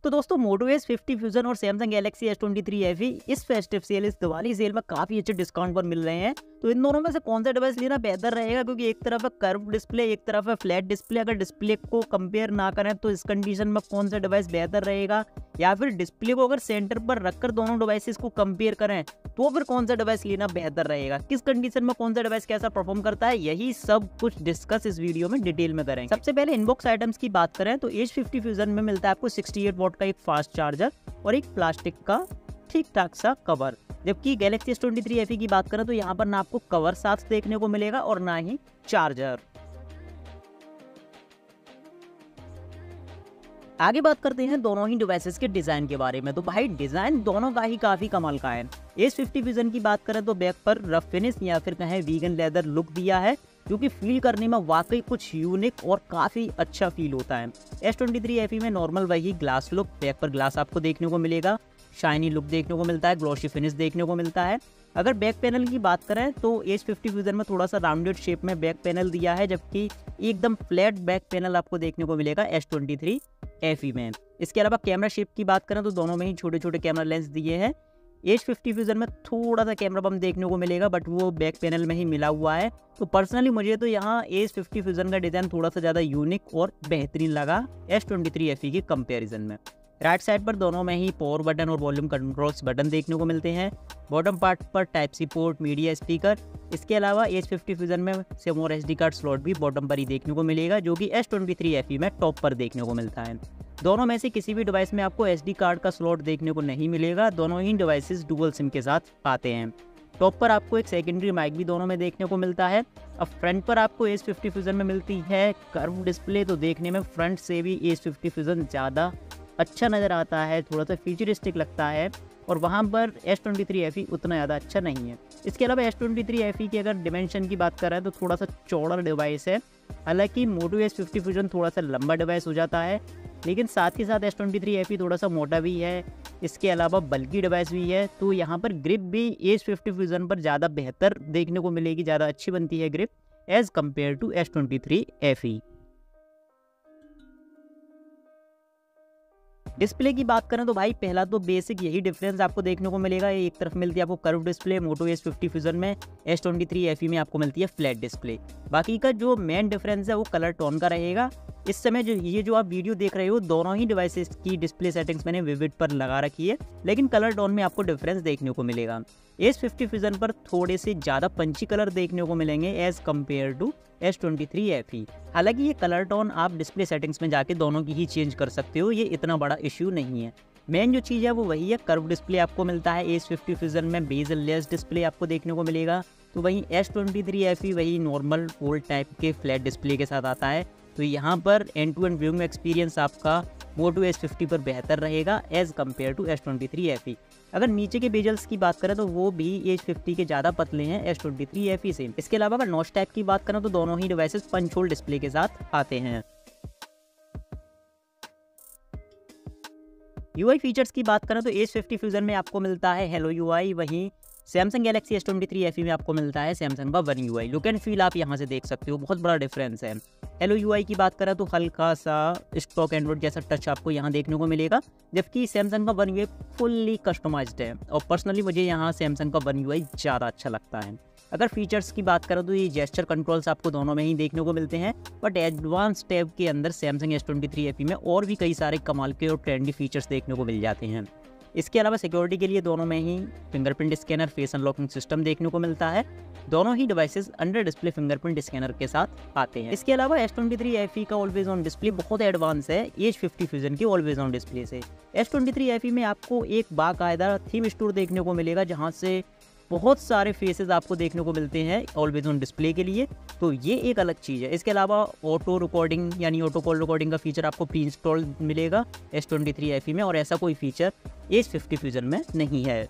तो दोस्तों मोटो S50 fusion और सैमसंग गैलेक्सी S23 FE इस फेस्टिव सेल, इस दिवाली सेल में काफी अच्छे डिस्काउंट पर मिल रहे हैं। तो इन दोनों में से कौन सा डिवाइस लेना बेहतर रहेगा, क्योंकि एक तरफ है कर्व डिस्प्ले, एक तरफ है फ्लैट डिस्प्ले। अगर डिस्प्ले को कंपेयर ना करें तो इस कंडीशन में कौन सा डिवाइस बेहतर रहेगा, या फिर डिस्प्ले को अगर सेंटर पर रखकर दोनों डिवाइसेस को कंपेयर करें तो फिर कौन सा डिवाइस लेना बेहतर रहेगा, किस कंडीशन में कौन सा डिवाइस कैसा परफॉर्म करता है, यही सब कुछ डिस्कस इस वीडियो में डिटेल में करेंगे। सबसे पहले इनबॉक्स आइटम्स की बात करें तो H50 फ्यूजन में मिलता है आपको 68 वॉट का एक फास्ट चार्जर और एक प्लास्टिक का ठीक ठाक सा कवर। जबकि गैलेक्सी S23 FE की बात करें तो यहाँ पर ना आपको कवर साथ देखने को मिलेगा और ना ही चार्जर। आगे बात करते हैं दोनों ही डिवाइसेस के डिजाइन के बारे में। तो भाई डिजाइन दोनों का ही काफी कमाल का है। S50 फ्यूजन की बात करें तो बैक पर रफ फिनिश या फिर कहें वीगन लेदर लुक दिया है, जो कि फील करने में वाकई कुछ यूनिक और काफी अच्छा फील होता है। S23 FE में नॉर्मल वही ग्लास लुक, बैक पर ग्लास आपको देखने को मिलेगा, शाइनी लुक देखने को मिलता है, ग्लॉसी फिनिश देखने को मिलता है। अगर बैक पैनल की बात करें तो H50 फ्यूजन में थोड़ा सा राउंडेड शेप में बैक पैनल दिया है, जबकि एकदम फ्लैट बैक पैनल आपको देखने को मिलेगा S23 FE में। इसके अलावा कैमरा शेप की बात करें तो दोनों में ही छोटे छोटे कैमरा लेंस दिए हैं। H50 फ्यूजन में थोड़ा सा कैमरा बम देखने को मिलेगा, बट वो बैक पैनल में ही मिला हुआ है। तो पर्सनली मुझे तो यहाँ H50 फ्यूजन का डिज़ाइन थोड़ा सा ज़्यादा यूनिक और बेहतरीन लगा S23 FE के कंपैरिजन में। राइट साइड पर दोनों में ही पावर बटन और वॉल्यूम कंट्रोल्स बटन देखने को मिलते हैं। बॉटम पार्ट पर type C port, media speaker. इसके अलावा H50 फ्यूजन में सिम और SD कार्ड स्लॉट भी बॉटम पर ही देखने को मिलेगा, जो कि S23 FE में टॉप पर देखने को मिलता है। दोनों में से किसी भी डिवाइस में आपको SD कार्ड का स्लॉट देखने को नहीं मिलेगा। दोनों ही डिवाइसेस डुअल सिम के साथ आते हैं। टॉप पर आपको एक सेकेंडरी माइक भी दोनों में देखने को मिलता है। अब फ्रंट पर आपको H50 फ्यूजन में मिलती है कर्व डिस्प्ले। तो देखने में फ्रंट से भी H50 फ्यूजन ज़्यादा अच्छा नज़र आता है, थोड़ा सा फ्यूचरिस्टिक लगता है, और वहाँ पर S23 FE उतना ज़्यादा अच्छा नहीं है। इसके अलावा S23 FE की अगर डिमेंशन की बात करें तो थोड़ा सा चौड़ा डिवाइस है। हालांकि मोटो S50 फ्यूजन थोड़ा सा लंबा डिवाइस हो जाता है, लेकिन साथ ही साथ S23 FE थोड़ा सा मोटा भी है। इसके अलावा बल्कि डिवाइस भी है, तो यहाँ पर ग्रिप भी H50 फ्यूजन पर ज़्यादा बेहतर देखने को मिलेगी, ज़्यादा अच्छी बनती है grip as compare to S23 FE। Display की बात करें तो भाई पहला तो बेसिक यही डिफरेंस आपको देखने को मिलेगा। एक तरफ मिलती है आपको कर्व डिस्प्ले मोटो S50 फ्यूजन में, S23 FE में आपको मिलती है फ्लैट डिस्प्ले। बाकी का जो मेन डिफरेंस है वो कलर टोन का रहेगा। इस समय जो आप वीडियो देख रहे हो, दोनों ही डिवाइसेस की डिस्प्ले सेटिंग्स मैंने विविड पर लगा रखी है, लेकिन कलर टोन में आपको डिफरेंस देखने को मिलेगा। S50 फ्यूजन पर थोड़े से ज़्यादा पंची कलर देखने को मिलेंगे as compare to S23 FE। हालांकि ये कलर टोन आप डिस्प्ले सेटिंग्स में जाके दोनों की ही चेंज कर सकते हो, ये इतना बड़ा इश्यू नहीं है। मेन जो चीज़ है वो वही है, कर्व डिस्प्ले आपको मिलता है H50 फ्यूजन में, बेजल लेस डिस्प्ले आपको देखने को मिलेगा। तो वहीं S23 FE वही नॉर्मल ओल्ड टाइप के फ्लैट डिस्प्ले के साथ आता है। तो यहाँ पर end to end viewing experience आपका मोटो S50 पर बेहतर रहेगा as compare to S23 FE। अगर नीचे के बेजल्स की बात करें तो वो भी H50 के ज़्यादा पतले हैं S23 FE से। इसके अलावा अगर नॉच टाइप की बात करें तो दोनों ही डिवाइसेस पंच होल डिस्प्ले के साथ आते हैं। UI फीचर्स की बात करें तो H50 फ्यूजन में आपको मिलता है हेलो UI, वहीं सैमसंग गैलेक्सी S23 FE में आपको मिलता है सैमसंग का one UI। Look and feel आप यहाँ से देख सकते हो, बहुत बड़ा डिफरेंस है। हेलो UI की बात करें तो हल्का सा स्टॉक एंड्रॉइड जैसा टच आपको यहाँ देखने को मिलेगा, जबकि सैमसंग का वन UI फुल्ली कस्टमाइज्ड है, और पर्सनली मुझे यहाँ सैमसंग का वन UI ज़्यादा अच्छा लगता है। अगर फीचर्स की बात करें तो ये जेस्चर कंट्रोल्स आपको दोनों में ही देखने को मिलते हैं, बट एडवांस टैब के अंदर सैमसंग S23 FE में और भी कई सारे कमाल के और ट्रेंडी फीचर्स देखने को मिल जाते हैं। इसके अलावा सिक्योरिटी के लिए दोनों में ही fingerprint scanner, face unlocking system देखने को मिलता है। दोनों ही devices under display fingerprint scanner के साथ आते हैं। इसके अलावा S23 FE का ऑलवेज ऑन डिस्प्ले बहुत एडवांस है H50 फ्यूजन के ऑलवेज ऑन डिस्प्ले से। S23 FE में आपको एक बाकायदा थीम स्टोर देखने को मिलेगा, जहाँ से बहुत सारे फेसेस आपको देखने को मिलते हैं ऑलवेज ऑन डिस्प्ले के लिए, तो ये एक अलग चीज़ है। इसके अलावा ऑटो रिकॉर्डिंग यानी ऑटो कॉल रिकॉर्डिंग का फीचर आपको प्री इंस्टॉल मिलेगा S23 FE में, और ऐसा कोई फीचर H50 फ्यूजन में नहीं है।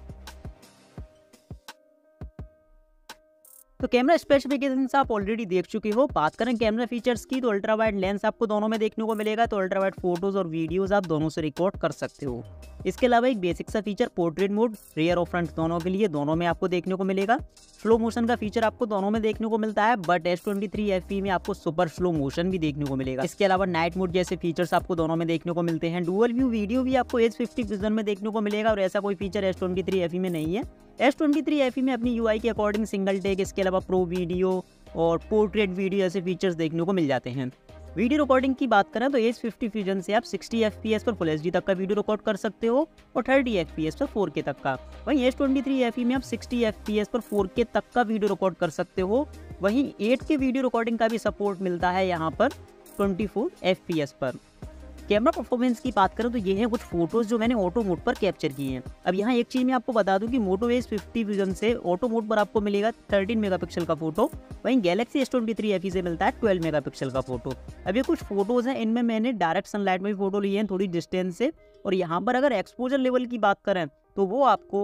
तो कैमरा स्पेसिफिकेशंस आप ऑलरेडी देख चुके हो। बात करें कैमरा फीचर्स की तो अल्ट्रा वाइड लेंस आपको दोनों में देखने को मिलेगा, तो अल्ट्रा वाइड फोटोज और वीडियोस आप दोनों से रिकॉर्ड कर सकते हो। इसके अलावा एक बेसिक सा फीचर पोर्ट्रेट मोड रियर और फ्रंट दोनों के लिए, दोनों में आपको देखने को मिलेगा। स्लो मोशन का फीचर आपको दोनों में देखने को मिलता है, बट S23 FE में आपको सुपर स्लो मोशन भी देखने को मिलेगा। इसके अलावा नाइट मोड जैसे फीचर्स आपको दोनों में देखने को मिलते हैं। डुअल व्यू वीडियो भी आपको H50 Fusion में देखने को मिलेगा और ऐसा कोई फीचर S23 FE में नहीं है। S23 FE में अपनी UI के अकॉर्डिंग सिंगल टेक, इसके अलावा प्रो वीडियो और पोर्ट्रेट वीडियो ऐसे फीचर्स देखने को मिल जाते हैं। वीडियो रिकॉर्डिंग की बात करें तो H50 Fusion से आप 60 FPS पर फुल HD तक का वीडियो रिकॉर्ड कर सकते हो और 30 FPS पर 4K तक का। वहीं H23 FE में आप 60 FPS पर 4K तक का वीडियो रिकॉर्ड कर सकते हो। वहीं 8K वीडियो रिकॉर्डिंग का भी सपोर्ट मिलता है यहाँ पर 24 FPS पर। कैमरा परफॉर्मेंस की बात करें तो ये है कुछ फोटोज जो मैंने ऑटो मोड पर कैप्चर किए हैं। अब यहाँ एक चीज़ मैं आपको बता दूं कि मोटो H50 Fusion से ऑटो मोड पर आपको मिलेगा 13 मेगापिक्सल का फोटो, वहीं गैलेक्सी S23 FE से मिलता है 12 मेगापिक्सल का फोटो। अब ये कुछ फोटोज हैं, इनमें मैंने डायरेक्ट सनलाइट में भी फोटो लिए हैं थोड़ी डिस्टेंस से, और यहाँ पर अगर एक्सपोजर लेवल की बात करें तो वो आपको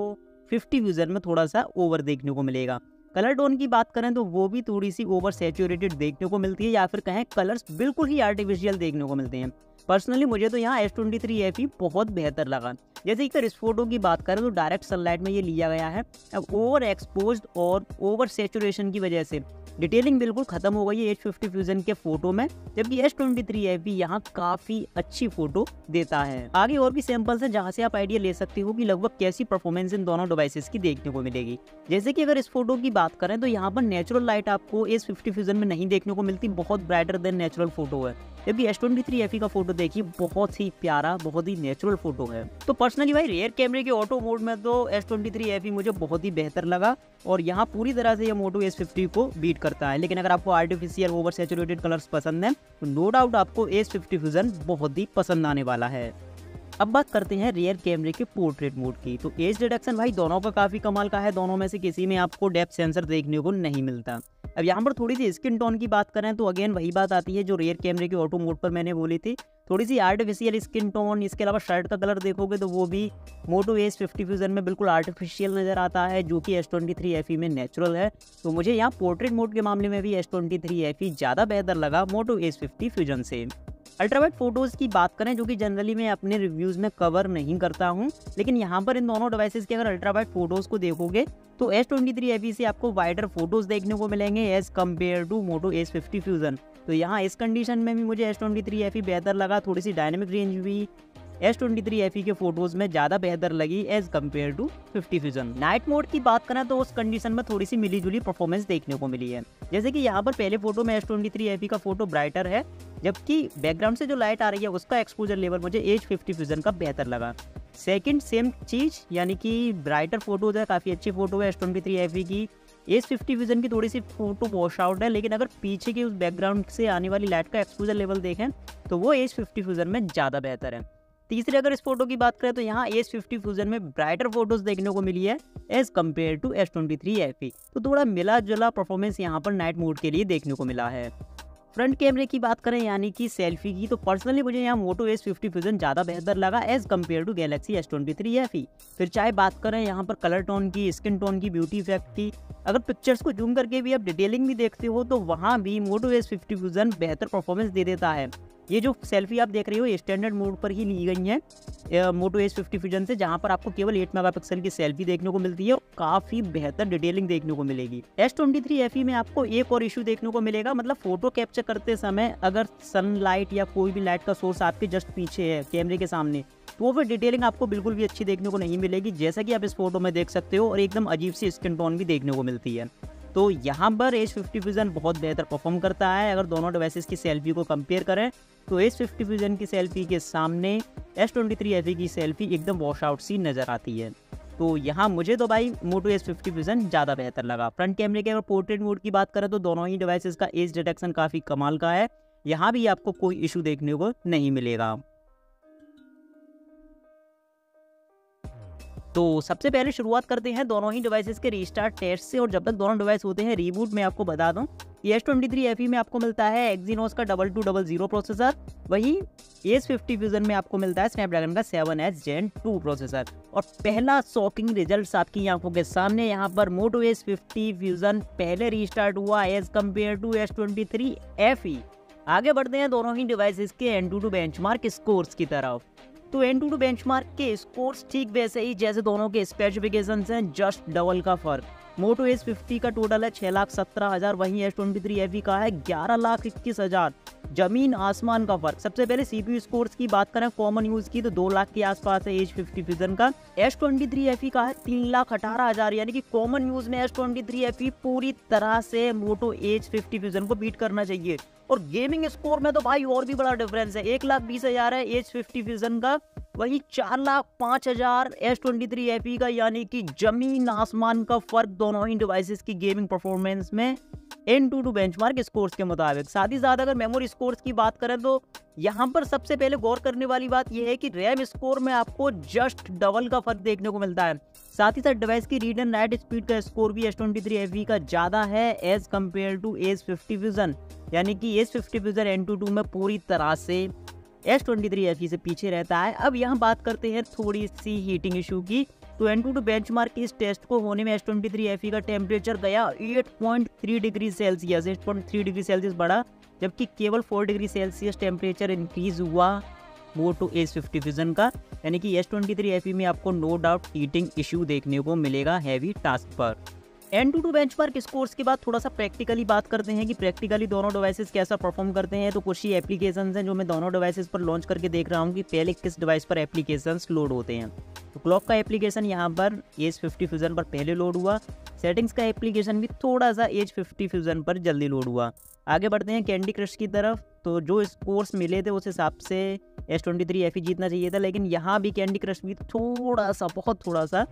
50 Fusion में थोड़ा सा ओवर देखने को मिलेगा। कलर टोन की बात करें तो वो भी थोड़ी सी ओवर सैचुरेटेड देखने को मिलती है, या फिर कहें कलर्स बिल्कुल ही आर्टिफिशियल देखने को मिलते हैं। पर्सनली मुझे तो यहाँ S23 FE बहुत बेहतर लगा। जैसे कि इस फोटो की बात करें तो डायरेक्ट सनलाइट में ये लिया गया है। अब ओवर एक्सपोज्ड और ओवर सैचुरेशन की वजह से डिटेलिंग बिल्कुल खत्म हो गई है H50 Fusion के फोटो में, जबकि S23 FE यहाँ काफी अच्छी फोटो देता है। आगे और भी सैंपल्स हैं जहाँ से आप आइडिया ले सकते हो कि लगभग कैसी परफॉर्मेंस इन दोनों डिवाइसेस की देखने को मिलेगी। जैसे कि अगर इस फोटो की बात करें तो यहाँ पर नेचुरल लाइट आपको H50 Fusion में नहीं देखने को मिलती, बहुत ब्राइटर देन नेचुरल फोटो है। जबकि S23 FE का फोटो देखिए बहुत ही प्यारा, बहुत ही नेचुरल फोटो है। तो पर्सनली भाई रियर कैमरे के ऑटो मोड में तो S23 FE मुझे बहुत ही बेहतर लगा और यहाँ पूरी तरह से ये मोटो H50 को बीट करता है। लेकिन अगर आपको आर्टिफिशियल ओवर सैचुरेटेड कलर्स पसंद है तो नो डाउट आपको H50 Fusion बहुत ही पसंद आने वाला है। अब बात करते हैं रियर कैमरे के पोर्ट्रेट मोड की। तो एज डिटेक्शन भाई दोनों का काफी कमाल का है, दोनों में से किसी में आपको डेप्थ सेंसर देखने को नहीं मिलता। अब यहाँ पर थोड़ी सी स्किन टोन की बात करें तो अगेन वही बात आती है जो रियर कैमरे के ऑटो मोड पर मैंने बोली थी, थोड़ी सी आर्टिफिशियल स्किन टोन। इसके अलावा शर्ट का कलर देखोगे तो वो भी मोटो H50 Fusion में बिल्कुल आर्टिफिशियल नजर आता है, जो कि S23 FE में नेचुरल है। तो मुझे यहाँ पोर्ट्रेट मोड के मामले में भी S23 FE ज़्यादा बेहतर लगा मोटो H50 Fusion से। अल्ट्रावाइड फोटोज़ की बात करें जो कि जनरली मैं अपने रिव्यूज़ में कवर नहीं करता हूं, लेकिन यहाँ पर इन दोनों डिवाइसेस के अगर अल्ट्रावाइड फोटोज़ को देखोगे तो S23 FE से आपको वाइडर फोटोज़ देखने को मिलेंगे as compare to Moto H50 Fusion। तो यहाँ इस कंडीशन में भी मुझे S23 FE बेहतर लगा, थोड़ी सी डायनेमिक रेंज भी S23 FE के फोटोज में ज़्यादा बेहतर लगी as compare to 50 Fusion। Night mode की बात करें तो उस कंडीशन में थोड़ी सी मिली जुली परफॉर्मेंस देखने को मिली है। जैसे कि यहाँ पर पहले फोटो में S23 FE का फोटो ब्राइटर है, जबकि बैकग्राउंड से जो लाइट आ रही है उसका एक्सपोजर लेवल मुझे H50 Fusion का बेहतर लगा। सेकंड सेम चीज़, यानी कि ब्राइटर फोटोज है, काफ़ी अच्छी फोटो है S23 FE की। H50 Fusion की थोड़ी सी फोटो वॉश आउट है, लेकिन अगर पीछे के उस बैकग्राउंड से आने वाली लाइट का एक्सपोजर लेवल देखें तो वो H50 Fusion में ज़्यादा बेहतर है। तीसरे अगर इस फोटो की बात करें तो यहाँ H50 Fusion में ब्राइटर फोटोज देखने को मिली है as compare to S23 FE। तो थोड़ा मिला जुला परफॉर्मेंस यहाँ पर नाइट मोड के लिए देखने को मिला है। फ्रंट कैमरे की बात करें यानी कि सेल्फी की, तो पर्सनली मुझे यहाँ मोटो H50 Fusion ज़्यादा बेहतर लगा as compare to Galaxy S23 FE। फिर चाहे बात करें यहाँ पर कलर टोन की, स्किन टोन की, ब्यूटी इफेक्ट की, अगर पिक्चर्स को जूम करके भी आप डिटेलिंग भी देखते हो तो वहाँ भी मोटो H50 Fusion बेहतर परफॉर्मेंस दे देता है। ये जो सेल्फी आप देख रहे हो ये स्टैंडर्ड मोड पर ही ली गई है मोटो H50 Fusion से, जहाँ पर आपको केवल 8 मेगापिक्सल की सेल्फी देखने को मिलती है और काफ़ी बेहतर डिटेलिंग देखने को मिलेगी। S23 FE में आपको एक और इशू देखने को मिलेगा, मतलब फोटो कैप्चर करते समय अगर सनलाइट या कोई भी लाइट का सोर्स आपके जस्ट पीछे है कैमरे के सामने, तो फिर डिटेलिंग आपको बिल्कुल भी अच्छी देखने को नहीं मिलेगी, जैसा कि आप इस फोटो में देख सकते हो, और एकदम अजीब सी स्किन टोन भी देखने को मिलती है। तो यहाँ पर H50 Fusion बहुत बेहतर परफॉर्म करता है। अगर दोनों डिवाइसेस की सेल्फी को कंपेयर करें तो H50 Fusion की सेल्फी के सामने S23 FE की सेल्फी एकदम वॉश आउट सी नज़र आती है। तो यहाँ मुझे तो भाई मोटो H50 Fusion ज़्यादा बेहतर लगा। फ्रंट कैमरे के अगर पोर्ट्रेट मोड की बात करें तो दोनों ही डिवाइसेस का एज डिटेक्शन काफ़ी कमाल का है, यहाँ भी आपको कोई इशू देखने को नहीं मिलेगा। तो सबसे पहले शुरुआत करते हैं दोनों ही डिवाइसेस के रीस्टार्ट टेस्ट से, और जब तक दोनों डिवाइस होते हैं रीबूट में आपको बता दूं कि S23 FE में आपको मिलता है Exynos का 2200 प्रोसेसर, वही H50 Fusion में आपको मिलता है स्नैपड्रैगन का 7H Gen 2 प्रोसेसर। और पहला शॉकिंग रिजल्ट आपकी आंखों के सामने, यहाँ पर मोटो H50 Fusion पहले रीस्टार्ट हुआ as compare to S23 FE। आगे बढ़ते हैं दोनों ही डिवाइसेस के Antutu बेंचमार्क स्कोर्स की तरफ। तो Antutu बेंचमार्क के स्कोर्स ठीक वैसे ही जैसे दोनों के स्पेसिफिकेशंस हैं, जस्ट डबल का फर्क। मोटो S50 का टोटल है 6,17,000, वहीं S23 FE का है 11,21,000। जमीन आसमान का फर्क। सबसे पहले CPU स्कोर्स की बात करें कॉमन यूज की तो 2 लाख के आसपास है H50 फ्यूजन का। S23 FE का है 3,18,000, यानी कि कॉमन यूज में S23 FE पूरी तरह से मोटो H50 फ्यूजन को बीट करना चाहिए। और गेमिंग स्कोर में तो भाई और भी बड़ा डिफरेंस है, 1,20,000 है H50 फ्यूजन का, वही 4,05,000 S23 FE का, यानी कि जमीन आसमान का फर्क दोनों ही डिवाइसेस की गेमिंग परफॉर्मेंस में Antutu बेंचमार्क स्कोर्स के मुताबिक। साथ ही साथ अगर मेमोरी स्कोर्स की बात करें तो यहाँ पर सबसे पहले गौर करने वाली बात यह है कि रैम स्कोर में आपको जस्ट डबल का फर्क देखने को मिलता है। साथ ही साथ डिवाइस की रीड एंड राइट स्पीड का स्कोर भी S23 FE का ज़्यादा है as compare to S50 fusion, यानी कि S50 फ्यूजन Antutu में पूरी तरह से S23 FE से पीछे रहता है। अब यहाँ बात करते हैं थोड़ी सी हीटिंग इशू की। तो Antutu बेंचमार्क के इस टेस्ट को होने में S23 FE का टेम्परेचर गया 8.3 डिग्री सेल्सियस, 8.3 डिग्री सेल्सियस बढ़ा, जबकि केवल 4 डिग्री सेल्सियस टेम्परेचर इंक्रीज हुआ मोटो S50 फ्यूजन का, यानी कि S23 FE में आपको नो डाउट हीटिंग इशू देखने को मिलेगा हैवी टास्क पर। Antutu बेंचमार्क स्कोर्स के बाद थोड़ा सा प्रैक्टिकली बात करते हैं कि प्रैक्टिकली दोनों डिवाइसेस कैसा परफॉर्म करते हैं। तो कुछ ही एप्लीकेशंस हैं जो मैं दोनों डिवाइसेस पर लॉन्च करके देख रहा हूँ कि पहले किस डिवाइस पर एप्लीकेशंस लोड होते हैं। तो क्लॉक का एप्लीकेशन यहाँ पर S50 फ्यूजन पर पहले लोड हुआ। सेटिंग्स का एप्लीकेशन भी थोड़ा सा H50 फ्यूजन पर जल्दी लोड हुआ। आगे बढ़ते हैं कैंडी क्रश की तरफ। तो जो स्कोर्स मिले थे उस हिसाब से S23 FE जीतना चाहिए था, लेकिन यहाँ भी कैंडी क्रश भी बहुत थोड़ा सा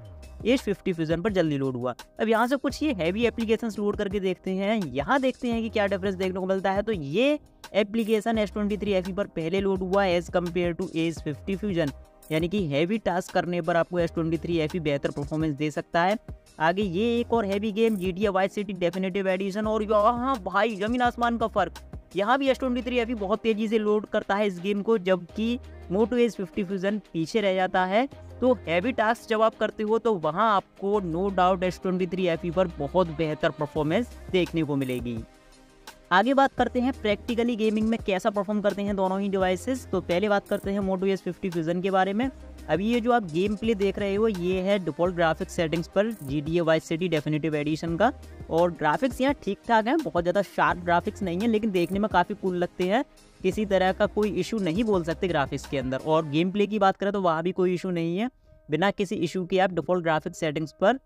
H50 फ्यूजन पर जल्दी लोड हुआ। अब यहाँ से कुछ ये हैवी एप्लीकेशंस लोड करके देखते हैं, यहाँ देखते हैं कि क्या डिफरेंस देखने को मिलता है। तो ये एप्लीकेशन S23 FE पर पहले लोड हुआ as compare to S50 fusion, यानी कि हैवी टास्क करने पर आपको S23 FE बेहतर परफॉर्मेंस दे सकता है। आगे ये एक और heavy game GTA vice city definitive addition, और यहाँ भाई जमीन आसमान का फर्क। यहाँ भी S23 FE बहुत तेजी से लोड करता है इस गेम को, जबकि मोटो S50 फ्यूजन पीछे रह जाता है। तो हैवी टास्क जब आप करते हो तो वहाँ आपको नो डाउट S23 FE पर बहुत बेहतर परफॉर्मेंस देखने को मिलेगी। आगे बात करते हैं प्रैक्टिकली गेमिंग में कैसा परफॉर्म करते हैं दोनों ही डिवाइसेस। तो पहले बात करते हैं मोटो S50 फ्यूजन के बारे में। अभी ये जो आप गेम प्ले देख रहे हो ये है डिफ़ॉल्ट ग्राफिक्स सेटिंग्स पर GTA vice city definitive addition का, और ग्राफिक्स यहाँ ठीक ठाक हैं, बहुत ज़्यादा शार्प ग्राफिक्स नहीं है, लेकिन देखने में काफ़ी कूल लगते हैं। किसी तरह का कोई इशू नहीं बोल सकते ग्राफिक्स के अंदर। और गेम प्ले की बात करें तो वहाँ भी कोई इशू नहीं है। बिना किसी इशू के आप डिफ़ॉल्ट ग्राफिक्स सेटिंग्स पर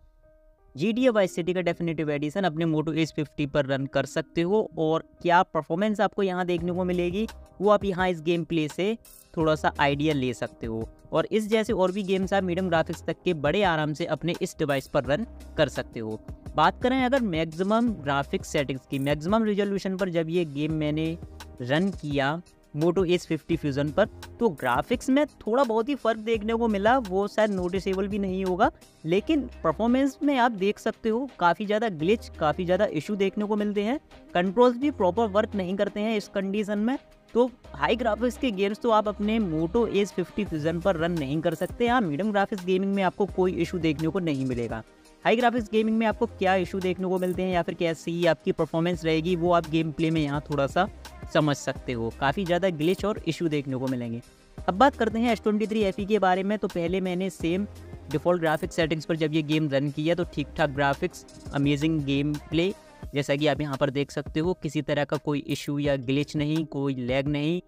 GTA वाइस सिटी का डेफिनेटिव एडिशन अपने मोटो S50 पर रन कर सकते हो। और क्या परफॉर्मेंस आपको यहाँ देखने को मिलेगी वो आप यहाँ इस गेम प्ले से थोड़ा सा आइडिया ले सकते हो। और इस जैसे और भी गेम्स आप मीडियम ग्राफिक्स तक के बड़े आराम से अपने इस डिवाइस पर रन कर सकते हो। बात करें अगर मैक्सिमम ग्राफिक्स सेटिंग्स की, मैक्सिमम रिजोल्यूशन पर जब ये गेम मैंने रन किया मोटो S50 फ्यूजन पर, तो ग्राफिक्स में थोड़ा बहुत ही फ़र्क देखने को मिला, वो शायद नोटिसेबल भी नहीं होगा, लेकिन परफॉर्मेंस में आप देख सकते हो काफ़ी ज़्यादा ग्लिच, काफ़ी ज़्यादा इशू देखने को मिलते हैं। कंट्रोल्स भी प्रॉपर वर्क नहीं करते हैं इस कंडीशन में। तो हाई ग्राफिक्स के गेम्स तो आप अपने मोटो S50 फ्यूजन पर रन नहीं कर सकते। हाँ, मीडियम ग्राफिक्स गेमिंग में आपको कोई इशू देखने को नहीं मिलेगा। हाई ग्राफिक्स गेमिंग में आपको क्या इशू देखने को मिलते हैं या फिर कैसी आपकी परफॉर्मेंस रहेगी वो आप गेम प्ले में यहाँ थोड़ा सा समझ सकते हो। काफ़ी ज़्यादा ग्लिच और इशू देखने को मिलेंगे। अब बात करते हैं S23 FE के बारे में। तो पहले मैंने सेम डिफ़ॉल्ट ग्राफिक्स सेटिंग्स पर जब ये गेम रन किया तो ठीक ठाक ग्राफिक्स, अमेजिंग गेम प्ले, जैसा कि आप यहाँ पर देख सकते हो। किसी तरह का कोई इशू या ग्लिच नहीं, कोई लैग नहीं।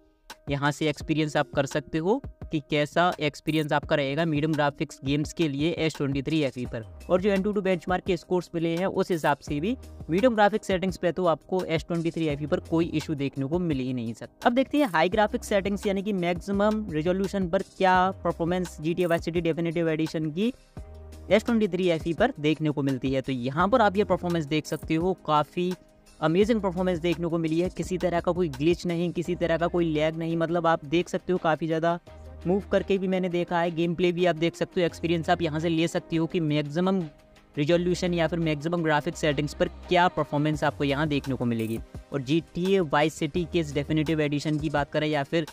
यहाँ से एक्सपीरियंस आप कर सकते हो कि कैसा एक्सपीरियंस आपका रहेगा मीडियम ग्राफिक्स गेम्स के लिए S23 FE पर। और जो Antutu बेंचमार्क के स्कोर्स मिले हैं उस हिसाब से भी मीडियम ग्राफिक्स सेटिंग्स पे तो आपको S23 FE पर कोई इशू देखने को मिल ही नहीं सकता। अब देखते हैं हाई ग्राफिक्स सेटिंग्स यानी कि मैक्सिमम रिजोल्यूशन पर क्या performance GTA vice city definitive addition की S23 FE पर देखने को मिलती है। तो यहाँ पर आप ये परफॉर्मेंस देख सकते हो, काफ़ी अमेजिंग परफॉर्मेंस देखने को मिली है। किसी तरह का कोई ग्लिच नहीं, किसी तरह का कोई लैग नहीं, मतलब आप देख सकते हो काफ़ी ज़्यादा मूव करके भी मैंने देखा है। गेम प्ले भी आप देख सकते हो, एक्सपीरियंस आप यहाँ से ले सकते हो कि मैक्सिमम रिजोल्यूशन या फिर मैक्सिमम ग्राफिक्स सेटिंग्स पर क्या परफॉर्मेंस आपको यहाँ देखने को मिलेगी। और GTA वाइस सिटी के इस डेफिनेटिव एडिशन की बात करें या फिर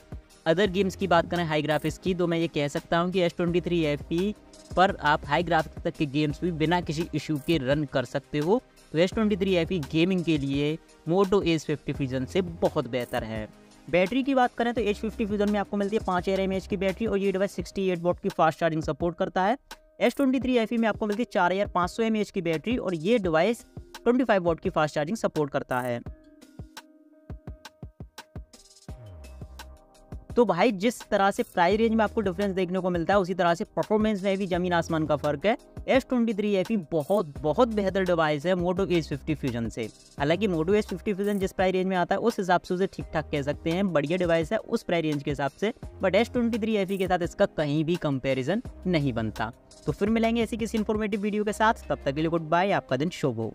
अदर गेम्स की बात करें हाई ग्राफिक्स की, तो मैं ये कह सकता हूँ कि S23 FE पर आप हाई ग्राफिक्स तक के गेम्स भी बिना किसी इशू के रन कर सकते हो। तो S23 FE गेमिंग के लिए मोटो S50 फ्यूजन से बहुत बेहतर है। बैटरी की बात करें तो H50 फ्यूजन में आपको मिलती है 5000 mAh की बैटरी और ये डिवाइस 68 वॉट की फास्ट चार्जिंग सपोर्ट करता है। S23 FE में आपको मिलती है 4500 mAh की बैटरी और ये डिवाइस 25 वॉट की फास्ट चार्जिंग सपोर्ट करता है। तो भाई जिस तरह से प्राइस रेंज में आपको डिफरेंस देखने को मिलता है उसी तरह से परफॉर्मेंस में भी जमीन आसमान का फर्क है। S23 FE बहुत बेहतर डिवाइस है Moto H50 फ्यूजन से। हालांकि Moto H50 फ्यूजन जिस प्राइस रेंज में आता है उस हिसाब से उसे ठीक ठाक कह सकते हैं, बढ़िया डिवाइस है उस प्राइस रेंज के हिसाब से, बट S23 FE के साथ इसका कहीं भी कंपेरिजन नहीं बनता। तो फिर मिलेंगे ऐसी किसी इन्फॉर्मेटिव वीडियो के साथ, तब तक के लिए गुड बाय, आपका दिन शुभ हो।